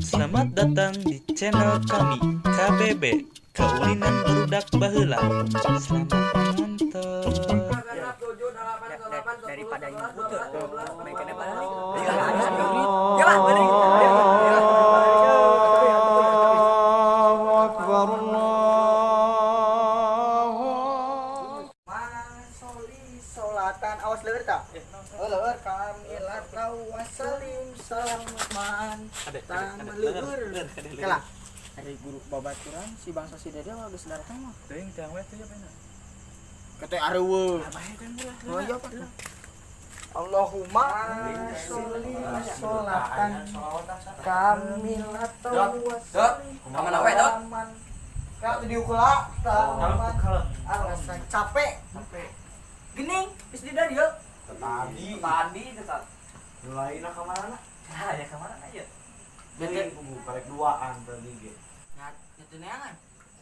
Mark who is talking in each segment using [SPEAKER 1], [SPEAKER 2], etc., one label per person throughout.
[SPEAKER 1] Selamat datang di channel kami KBB Kaulinan Burudak Baheula. Selamat menonton.
[SPEAKER 2] Daripada nyebut mereka balik. Solatan awas leueur tah. Leueur kami latau wasalim salaman. Tang leueur. Kala. Ari guru babaturan si bangsa si Dede geus datang mah.
[SPEAKER 1] Teuing tang we teh apa?
[SPEAKER 2] Kete areueuh. Oh iya Pak. Allahumma sholli sholatan kami latau wasalim.
[SPEAKER 3] Aman we, Dot?
[SPEAKER 2] Kak di ukula taman alasan capek. Gening geus di dieu.
[SPEAKER 3] Tadi tetap.
[SPEAKER 4] Mulai nak kemana?
[SPEAKER 3] Ah, ya kemana aja?
[SPEAKER 4] Jadi kubu karek duaan tadi ge.
[SPEAKER 3] Nyatu neangan.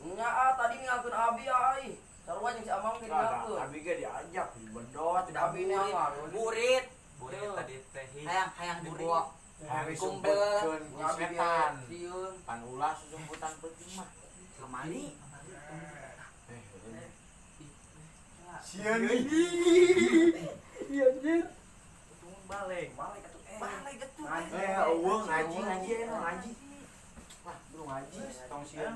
[SPEAKER 3] Nya tadi ngangkeun abi ai. Sarua jeung si Amang ge ngangkeun.
[SPEAKER 4] Abi ge diajak di bedot,
[SPEAKER 3] Abi neangan. Burit.
[SPEAKER 1] Burit tadi teh.
[SPEAKER 3] Hayang dibawa.
[SPEAKER 4] Hari
[SPEAKER 3] Kumpul
[SPEAKER 4] sumputkeun ku setan.
[SPEAKER 3] Sieun.
[SPEAKER 4] Pan ulah sumputan penting mah.
[SPEAKER 3] Kemari.
[SPEAKER 4] Sieun
[SPEAKER 2] Iya anjir.
[SPEAKER 1] Balik.
[SPEAKER 3] Balik atuh.
[SPEAKER 4] eueuh ngaji ngaji. Wah, bro ngaji tong sieun.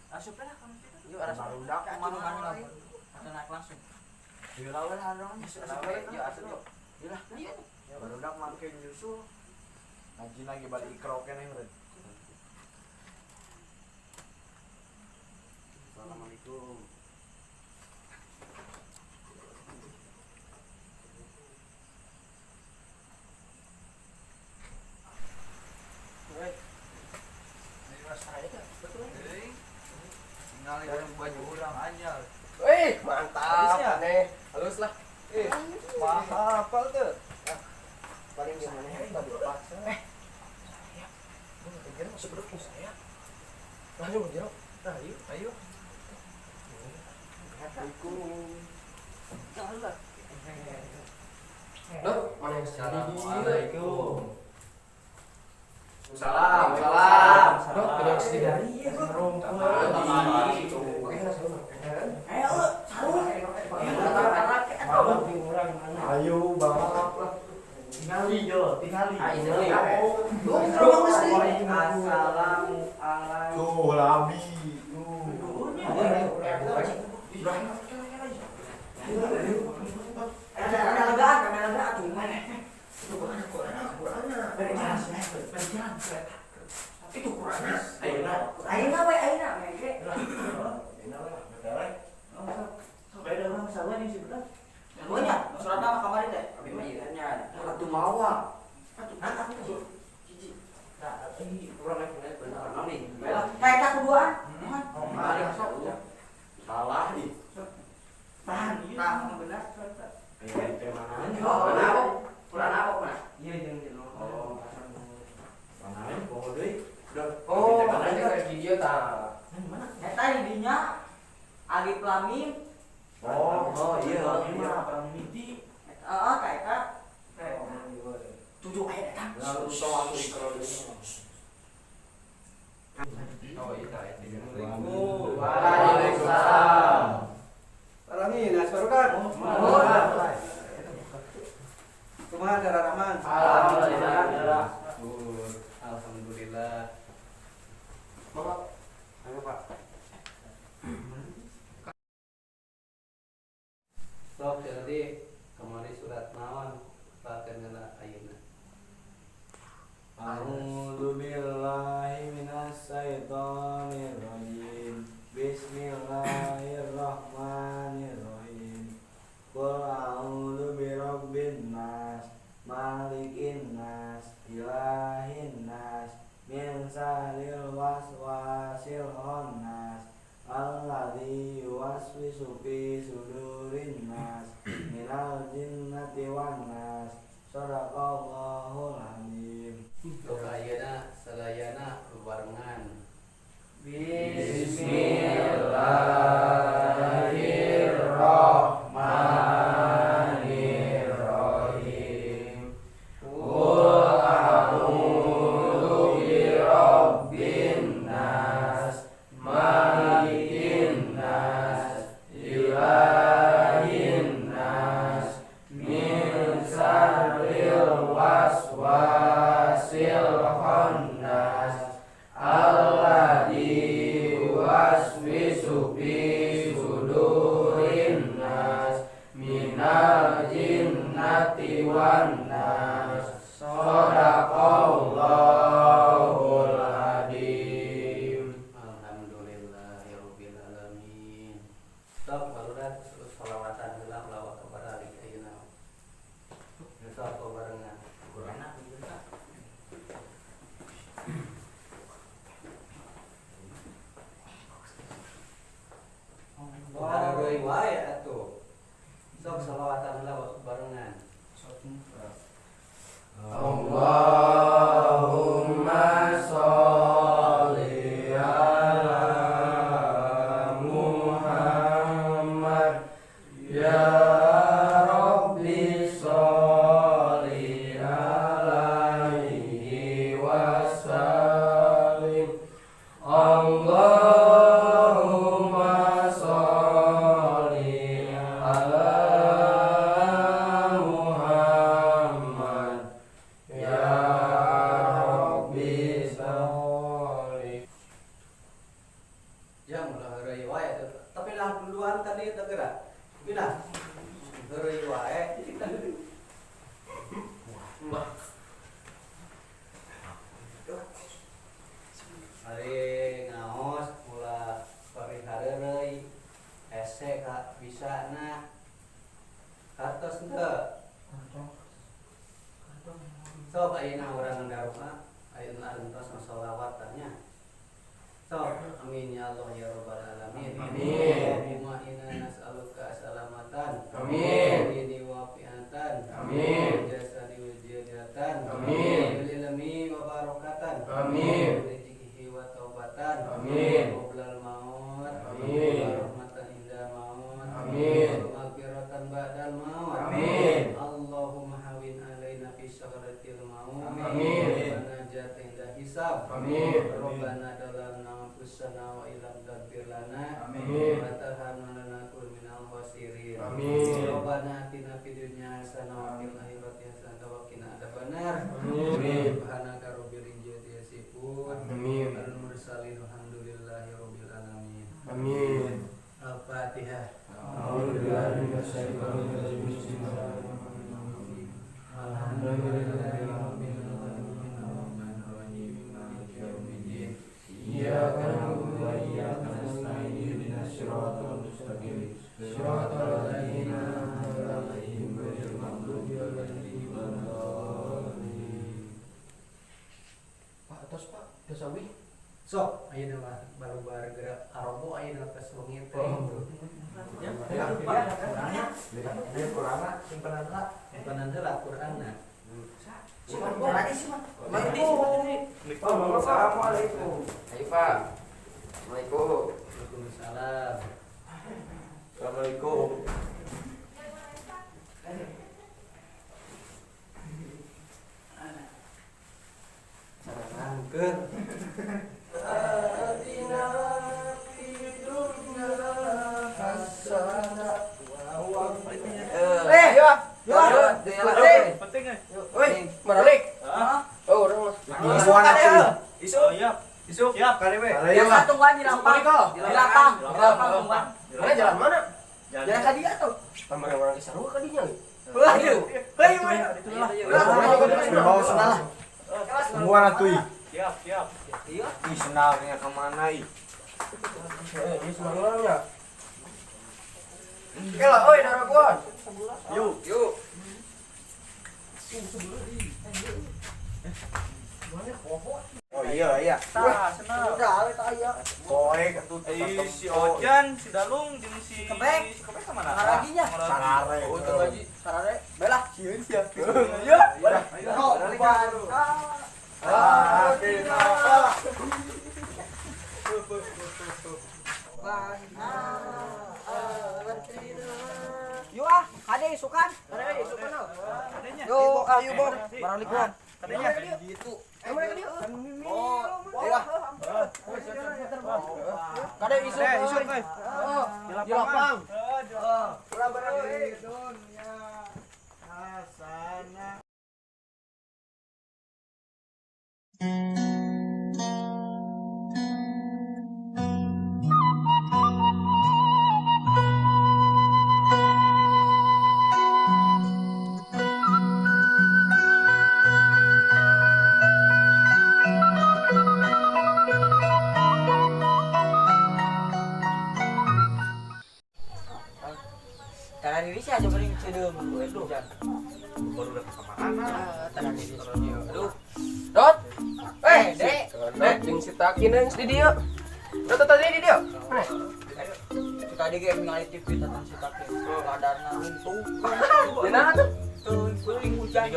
[SPEAKER 3] Asup lah kamu situ.
[SPEAKER 4] Yuk ada barudak
[SPEAKER 3] Mana
[SPEAKER 4] mana
[SPEAKER 3] lagi? Ada naik langsung.
[SPEAKER 4] Di lawan harang.
[SPEAKER 3] Yuk asup yuk.
[SPEAKER 4] Ilah.
[SPEAKER 3] Iya.
[SPEAKER 4] Barudak make nyusul. Ngaji lagi balik ikro keneh meureun. Assalamualaikum.
[SPEAKER 1] Tinggal yang baju urang anyar.
[SPEAKER 2] Mantap nih. Halus lah.
[SPEAKER 4] Hafal tuh.
[SPEAKER 2] Paling gimana ya? Tadi pas.
[SPEAKER 1] Ayo. Assalamualaikum.
[SPEAKER 4] Salam. Ayo bapak. Tingali. Tuh labi.
[SPEAKER 3] Surat nama kemarin deh. Atuh mawa. Mereka keduaan.
[SPEAKER 4] Salah di.
[SPEAKER 3] Tahan benar. Kurang apa mana?
[SPEAKER 1] Iya jeung
[SPEAKER 4] Oh. Mana poho deui?
[SPEAKER 3] Eta dinya Agi Pelamin.
[SPEAKER 4] Oh iya.
[SPEAKER 1] perang mimpi.
[SPEAKER 3] Ka eta. 7 aya datang.
[SPEAKER 4] Lalu soal ikro deui.
[SPEAKER 1] Oh iya.
[SPEAKER 4] Waalaikumsalam.
[SPEAKER 2] Parangi nasbarukan. Kumaha Dara Rahman?
[SPEAKER 4] Alhamdulillah.
[SPEAKER 1] Alhamdulillah.
[SPEAKER 4] Bapak. Ayo Pak.
[SPEAKER 5] Sok jadi kemari surat naon pakenana ayeuna.
[SPEAKER 4] A'udzu billahi minasyaitonir rajim. Bismillahirrahmanirrahim. Qul a'udzu birabbin nas, malikin nas, ilahin nas, min syarril waswasil khannas, alladzi yuwaswisu fi sudurin nas, minal jinnati wan nas. Shadaqallahul azim.
[SPEAKER 5] Sok ayeuna sadayana bebarengan.
[SPEAKER 4] Bismillahirrahmanirrahim. Qul a'udzu birabbil
[SPEAKER 5] Hareuy wae atuh. Sok shalawatan heula barengan.
[SPEAKER 1] Allahumma sholli ala Muhammad ya Rabbi sholli alaihi wasallim. Allahumma sholli ala Muhammad ya Rabbi sholli.
[SPEAKER 5] Ya mulai hareuy wae atuh. Tapi lah duluan tadi teu gerak. Gila. Hareuy wae. Ari ngaos mula pari hareuy ese ka bisana kartos henteu. Sok ayeuna urang ngarupa ayeuna rentos sholawatnya. Sok amin ya Allah ya rabbal alamin.
[SPEAKER 1] Amin.
[SPEAKER 5] Allahumma inna nas'aluka salamatan.
[SPEAKER 1] Amin.
[SPEAKER 5] Dini wa fi'atan.
[SPEAKER 1] Amin.
[SPEAKER 5] Jasadi wa jadatan.
[SPEAKER 1] Amin.
[SPEAKER 5] Bil ilmi wa barakatan.
[SPEAKER 1] Amin.
[SPEAKER 5] Rizqihi wa taubatan.
[SPEAKER 1] Amin.
[SPEAKER 5] Qoblal maut.
[SPEAKER 1] Amin.
[SPEAKER 5] Wa rahmatan inda maut.
[SPEAKER 1] Amin.
[SPEAKER 5] Wa maghfiratan ba'dal maut.
[SPEAKER 1] Amin.
[SPEAKER 5] Allahumma hawin alaina fi sakratil maut.
[SPEAKER 1] Amin.
[SPEAKER 5] Wa najat inda hisab.
[SPEAKER 1] Amin.
[SPEAKER 5] Rabbana dalamna anfusana wa illam taghfir lana.
[SPEAKER 1] Amin.
[SPEAKER 5] Wa tarhamna lanakun minal khasirin.
[SPEAKER 1] Amin.
[SPEAKER 5] Rabbana atina fid dunya hasanah wa fil akhirati hasanah wa qina adzabannar.
[SPEAKER 1] Amin.
[SPEAKER 5] Subhanaka rabbil izzati yasifun.
[SPEAKER 1] Amin.
[SPEAKER 5] Al mursalin alhamdulillahi rabbil alamin.
[SPEAKER 1] Amin.
[SPEAKER 5] Al-Fatihah.
[SPEAKER 1] A'udzubillahi minasyaitonir rajim. Bismillahirrahmanirrahim. Alhamdulillahi rabbil alamin. Arrahmanir rahim. Maliki yaumiddin. Iyyaka na'budu wa iyyaka nasta'in. Ihdinas siratal mustaqim. Siratal ladzina an'amta 'alaihim ghairil maghdubi 'alaihim waladdallin. Pak, atas Pak, kesawi.
[SPEAKER 5] Sok ayeuna mah baru gerak arobo ayeuna ka sewengi teh.
[SPEAKER 1] Ya,
[SPEAKER 2] Dia kurang simpanan lah.
[SPEAKER 5] Simpanan heula Qur'anna.
[SPEAKER 1] Assalamualaikum. Ayo Pak. Assalamualaikum.
[SPEAKER 5] Waalaikumsalam.
[SPEAKER 1] Assalamualaikum.
[SPEAKER 5] Sangkeun.
[SPEAKER 1] Adina fi dunya hasanah.
[SPEAKER 2] Ayo.
[SPEAKER 1] Penting eh. Woi, Maralik. Oh, udah Mas.
[SPEAKER 2] Isu kan ya.
[SPEAKER 1] Isu. Isu. Siap kali we.
[SPEAKER 2] Yang satu tungguan di lapang. Di lapang tungguan.
[SPEAKER 1] Mana jalan mana?
[SPEAKER 2] Jalan ka dia tuh.
[SPEAKER 1] Tambah orang Kisarua ka dinya.
[SPEAKER 2] Waduh. Hei, we.
[SPEAKER 6] Bawa senal lah. Tungguan atuh.
[SPEAKER 1] Siap.
[SPEAKER 2] Iya.
[SPEAKER 6] Ih, senalnya kemana ih?
[SPEAKER 1] Ini semangatnya.
[SPEAKER 2] Kela, oi, daraguan.
[SPEAKER 1] Yuk.
[SPEAKER 6] Oh iya.
[SPEAKER 2] Udah, eta aya.
[SPEAKER 6] Poek atuh.
[SPEAKER 7] Si Ojan, si Dalung, jeung si
[SPEAKER 2] Kebek.
[SPEAKER 7] si Kebek kemana?
[SPEAKER 2] Ngaraginya.
[SPEAKER 6] Sarare.
[SPEAKER 1] Oh, itu lagi.
[SPEAKER 2] Sarare, belah.
[SPEAKER 6] Sieun sia.
[SPEAKER 2] Iya. Oh, bukan.
[SPEAKER 6] Akhirnya apa?
[SPEAKER 2] Yuk ah, ade isukan. Ade isukan. Yo, ayo bor. Barang likuan.
[SPEAKER 7] Katanya
[SPEAKER 2] Gitu. Emang dia. Oh, iya. Kade isu.
[SPEAKER 7] isu euy.
[SPEAKER 2] Oh, di lapang.
[SPEAKER 6] Ulah bareng dunia hasanah.
[SPEAKER 2] Tanah diri sih aja paling cedeum itu jan.
[SPEAKER 7] Baru datang ke mana?
[SPEAKER 2] Tanah diri. Aduh. Dot. Dek.
[SPEAKER 1] Jeung si Takin yang di dia. Tadi di dia. Mana?
[SPEAKER 3] Tadi kayak ngalih TV tentang si Takin. Kadarna runtuh.
[SPEAKER 1] Dina atuh.
[SPEAKER 3] Puling hujan.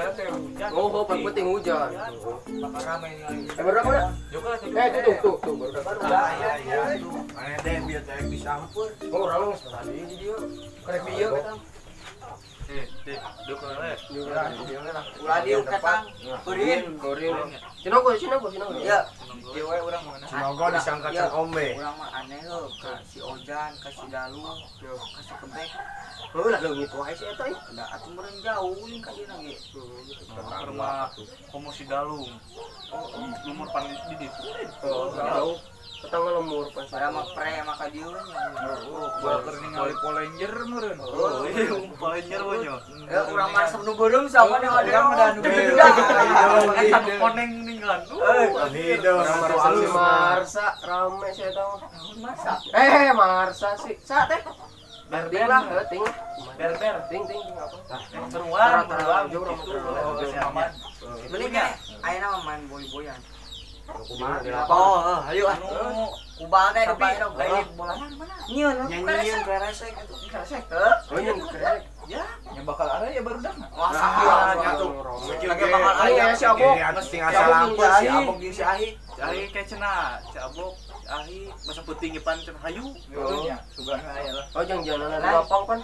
[SPEAKER 1] Oh, penting hujan.
[SPEAKER 3] Bakal ramai ngalih.
[SPEAKER 1] Baru mana? Tuh, baru dapat.
[SPEAKER 6] Mana deh biar saya bisa ampun.
[SPEAKER 1] Oh, orang geus tadi di dia. Karek bieu eta.
[SPEAKER 3] Ulah dieu katang.
[SPEAKER 1] Kurin. Cinogo.
[SPEAKER 3] Ya, dia we urang mana?
[SPEAKER 6] Semoga disangkakan ombe.
[SPEAKER 3] Urang mah aneh heuh ka si Ojan, ka si Dalu, ka si Kebek.
[SPEAKER 1] Heulah leungit wae si eta.
[SPEAKER 3] Da atuh meureun jauh uling ka dieu ge.
[SPEAKER 7] Rumah komo si Dalung. Lumur pan di ditu.
[SPEAKER 1] Oh, jauh. Tetangga lemur pas.
[SPEAKER 3] Saya mah pre mah ka dieu nya.
[SPEAKER 7] Bakal ningali Polenjer meureun. Polenjer we nya.
[SPEAKER 3] Ya urang mah asam nu beureum sama nih urang mah nu
[SPEAKER 7] Eta koneng ninggalan.
[SPEAKER 1] Si Marsa rame si eta mah.
[SPEAKER 3] Masa?
[SPEAKER 1] Marsa sih. Sa teh. Ting lah, ting. Ting apa?
[SPEAKER 7] Seruan
[SPEAKER 1] Jauh
[SPEAKER 7] gitu.
[SPEAKER 1] aman.
[SPEAKER 3] Mending kan ayeuna mah main boy-boyan.
[SPEAKER 1] Kumaha
[SPEAKER 3] Oh, ayo
[SPEAKER 7] Anu
[SPEAKER 3] kubal teh depi bolanan mana? Nyieun
[SPEAKER 1] Nyanyian
[SPEAKER 3] keresek atuh.
[SPEAKER 1] Oh, nyen kerek.
[SPEAKER 7] ya bakal ada ya baru dah.
[SPEAKER 3] Wah, sakit
[SPEAKER 1] Atuh.
[SPEAKER 3] lagi bakal aya
[SPEAKER 1] Si Abok.
[SPEAKER 6] Tinggal salampun si Abok jeung si Ahi.
[SPEAKER 7] Ahi kayak cenah, si Abok, Ahi masa penting ipan cenah hayu.
[SPEAKER 1] Oh.
[SPEAKER 7] Sugana aya lah.
[SPEAKER 1] Oh, jangan di lapang pan.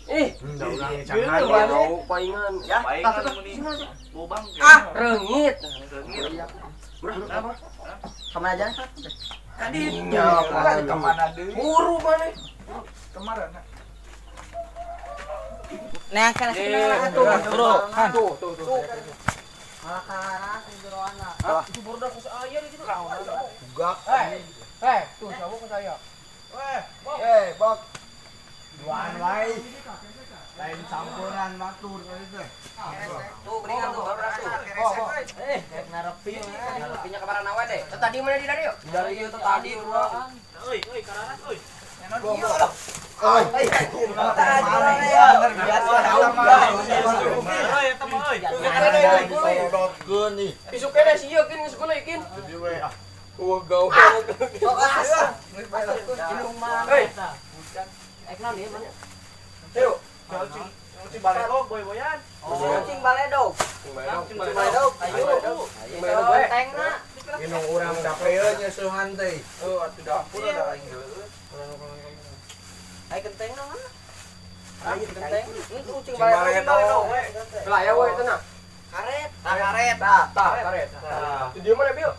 [SPEAKER 1] Ih,
[SPEAKER 6] Udah urang
[SPEAKER 1] Iya,
[SPEAKER 6] cangan.
[SPEAKER 1] bau paingan.
[SPEAKER 3] Ya,
[SPEAKER 7] Paingan meni lubang
[SPEAKER 1] Reungit.
[SPEAKER 7] Reungit.
[SPEAKER 1] Apa?
[SPEAKER 3] kemana aja?
[SPEAKER 1] Kadinya.
[SPEAKER 7] Kemana deui?
[SPEAKER 1] Buru maneh.
[SPEAKER 7] Kemarin.
[SPEAKER 3] Nah, kan
[SPEAKER 1] Tuh.
[SPEAKER 3] Malah sendroana.
[SPEAKER 1] Itu baru dah kus aya di situ.
[SPEAKER 6] Gugak.
[SPEAKER 1] Tuh siapa ke saya?
[SPEAKER 6] Bok. Duaan wae. Lain campuran batur teh.
[SPEAKER 3] Tuh, beringan tuh, baru tuh. Ngarepinya kemarin awe deh.
[SPEAKER 1] Tadi mana di radio?
[SPEAKER 3] Dari itu tadi urang.
[SPEAKER 7] Euy, kararas euy.
[SPEAKER 1] Isuk kene sih ieu kin isuk kene ikin. Wah gaul. Ayo.
[SPEAKER 7] Si Baledog boy-boyan.
[SPEAKER 3] Cing baledog. Ayo. Tengna.
[SPEAKER 6] Minum urang dapeun nya seuhan teh.
[SPEAKER 1] Oh, atuh dapur ada aing.
[SPEAKER 3] Ai genteng mana?
[SPEAKER 1] Ayo genteng.
[SPEAKER 3] Itu cing
[SPEAKER 6] baledog.
[SPEAKER 1] Lah ya we tenang.
[SPEAKER 3] Karet.
[SPEAKER 1] Karet. Itu dia mana, Bil?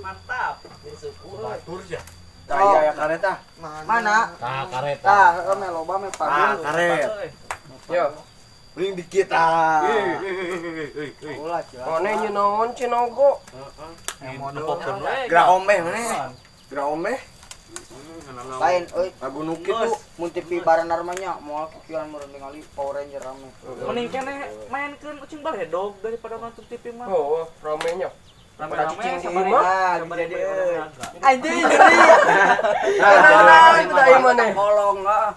[SPEAKER 7] Mantap.
[SPEAKER 6] Batur ya. Taya ya kareta.
[SPEAKER 3] Mana?
[SPEAKER 6] Kareta.
[SPEAKER 3] Me loba me
[SPEAKER 6] Karet.
[SPEAKER 1] Yo.
[SPEAKER 6] Bring dikit ah.
[SPEAKER 3] Ulah cila.
[SPEAKER 1] One nya naon Cinogo?
[SPEAKER 6] Gra omeh mana? Gra omeh.
[SPEAKER 3] Lain euy.
[SPEAKER 6] Lagu nukit tuh.
[SPEAKER 3] Mun TV bareng narmanya moal kikieuan meureun ningali Power Ranger rame.
[SPEAKER 7] Mending kene mainkeun ucing baledog daripada nonton TV mah.
[SPEAKER 1] Oh, ramenya.
[SPEAKER 7] Rame-rame
[SPEAKER 1] Cicing di
[SPEAKER 7] sabari.
[SPEAKER 1] imah.
[SPEAKER 7] Sabari euy.
[SPEAKER 3] Anjing.
[SPEAKER 1] Nah, itu dari mana?
[SPEAKER 3] Kolong lah.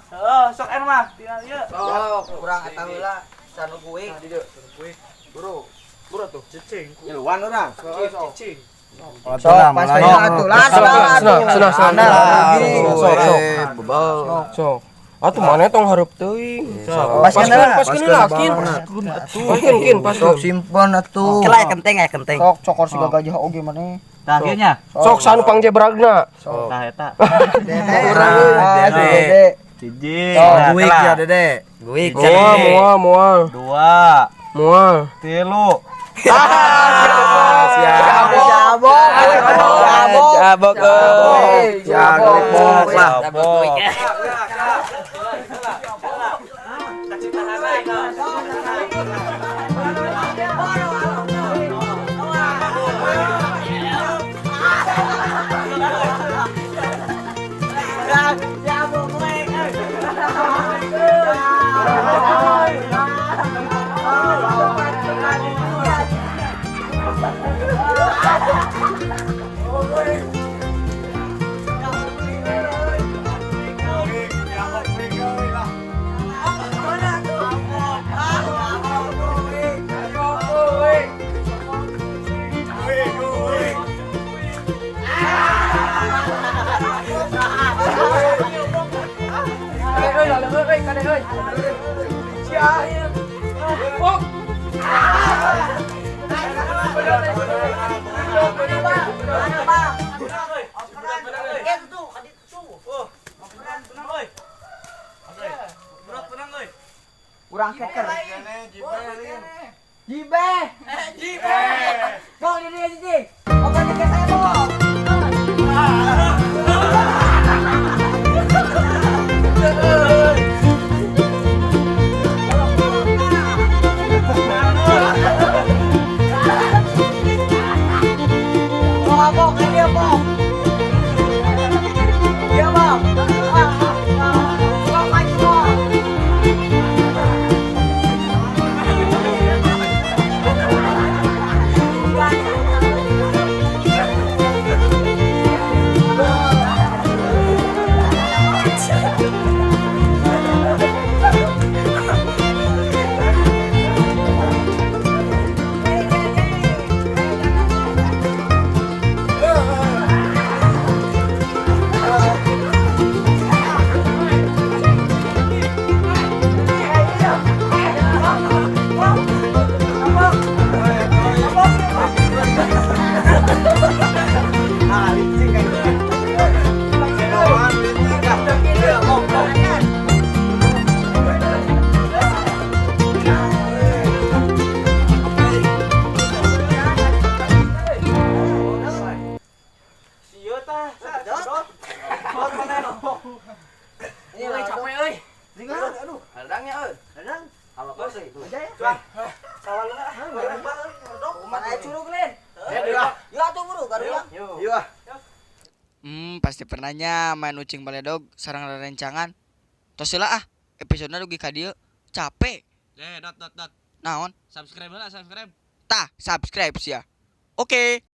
[SPEAKER 7] Sok en mah. Tinggal ieu.
[SPEAKER 3] Oh, kurang eta heula sanu kuik.
[SPEAKER 1] Buru tuh.
[SPEAKER 7] Cicing.
[SPEAKER 6] Nyeluan urang.
[SPEAKER 7] Cicing.
[SPEAKER 6] Sok
[SPEAKER 1] Sok. Atuh mana tong hareup teuing.
[SPEAKER 3] Paskeun
[SPEAKER 1] lakin. Paskeun.
[SPEAKER 3] simpen atuh. Kela kenteng. Sok cokor si gagah oge maneh.
[SPEAKER 7] Tah ieu nya.
[SPEAKER 1] Sok sanu pangjebragna.
[SPEAKER 7] Tah eta.
[SPEAKER 3] Dede.
[SPEAKER 7] Cicing.
[SPEAKER 6] Guik ya Dede.
[SPEAKER 3] Guik.
[SPEAKER 1] Moal.
[SPEAKER 7] 2
[SPEAKER 1] Moal.
[SPEAKER 7] 3
[SPEAKER 6] Jabok lah.
[SPEAKER 2] Bong, ini anjing. Obatnya ke saya, Bong. Bong, ini dia, Bong. Iya, Bong. Bong, maju, Bong.
[SPEAKER 3] Ini lagi capek euy.
[SPEAKER 2] Aduh,
[SPEAKER 3] Hadangnya euy.
[SPEAKER 2] kadang
[SPEAKER 3] Kalau kau sih itu.
[SPEAKER 2] aja ya.
[SPEAKER 3] Sawal lah.
[SPEAKER 2] Mana aja curug, Len?
[SPEAKER 3] Ya tuh buru, garunya.
[SPEAKER 6] Iya.
[SPEAKER 2] Pasti pernahnya main ucing baledog sareng rerencangan. Tos heula episodenya dugi ka dieu. Capek.
[SPEAKER 4] Dot.
[SPEAKER 2] Naon?
[SPEAKER 4] Subscribe lah, subscribe.
[SPEAKER 2] Tah, subscribe sia. Oke.